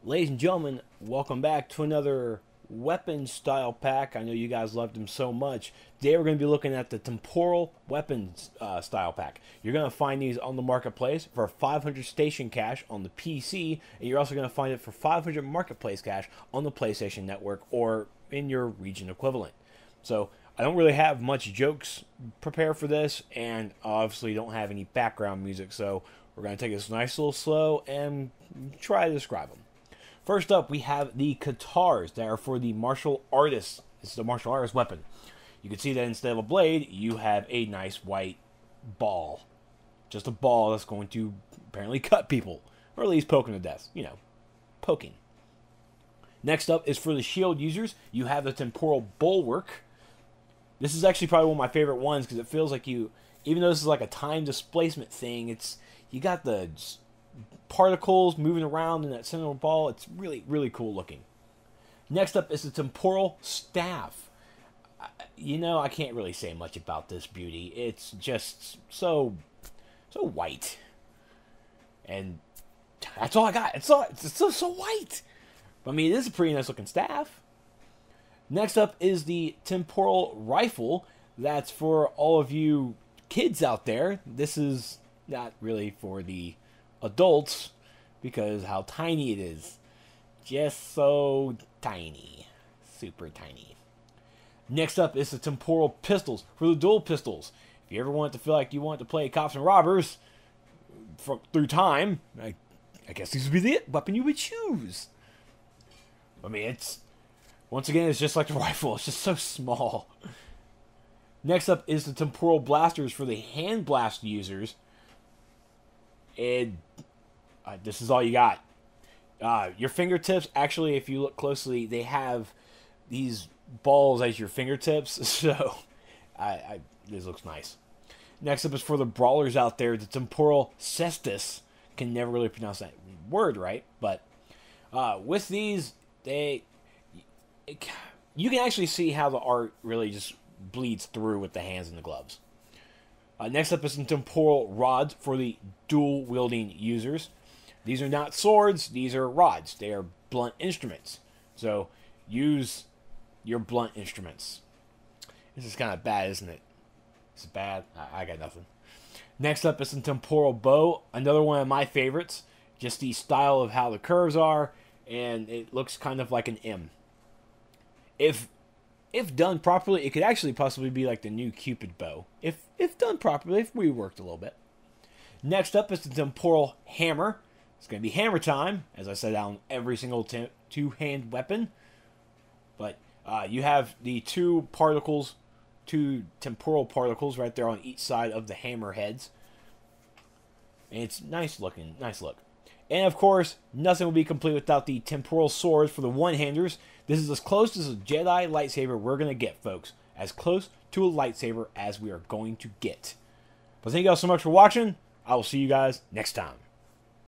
Ladies and gentlemen, welcome back to another weapon style pack. I know you guys loved them so much. Today we're going to be looking at the Temporal Weapon Style pack. You're going to find these on the marketplace for 500 station cash on the PC, and you're also going to find it for 500 marketplace cash on the PlayStation Network or in your region equivalent. So I don't really have much jokes prepared for this, and obviously don't have any background music, so we're going to take this nice little slow and try to describe them. First up, we have the Katars that are for the martial artists. This is a martial artist weapon. You can see that instead of a blade, you have a nice white ball. Just a ball that's going to apparently cut people, or at least poke them to death. You know, poking. Next up is for the shield users. You have the Temporal Bulwark. This is actually probably one of my favorite ones because it feels like you, even though this is like a time displacement thing, you got the particles moving around in that center ball. It's really, really cool looking. Next up is the Temporal Staff. You know, I can't really say much about this beauty. It's just so white. And that's all I got. It's so white. But I mean, it is a pretty nice looking staff. Next up is the Temporal Rifle. That's for all of you kids out there. This is not really for the adults because how tiny it is. Just so tiny. Super tiny. Next up is the Temporal Pistols for the dual pistols. If you ever want to feel like you want to play cops and robbers through time, I guess this would be the weapon you would choose. I mean, once again, it's just like the rifle. It's just so small. Next up is the Temporal Blasters for the hand blast users. And this is all you got. Your fingertips, actually, if you look closely, they have these balls as your fingertips. So, this looks nice. Next up is for the brawlers out there, the Temporal Cestus. Can never really pronounce that word right. But with these, you can actually see how the art really just bleeds through with the hands and the gloves. Next up is some temporal rods for the dual-wielding users. These are not swords, these are rods. They are blunt instruments. So, use your blunt instruments. This is kind of bad, isn't it? It's bad. I got nothing. Next up is some Tempura Bo. Another one of my favorites. Just the style of how the curves are, and it looks kind of like an M. If done properly, it could actually possibly be like the new Cupid bow. If done properly, if we worked a little bit. Next up is the Temporal Hammer. It's going to be hammer time, as I said on every single two-hand weapon. But you have the two temporal particles right there on each side of the hammer heads. And it's nice looking, nice look. And of course, nothing will be complete without the temporal swords for the one-handers. This is as close as a Jedi lightsaber we're going to get, folks. As close to a lightsaber as we are going to get. But thank you guys so much for watching. I will see you guys next time.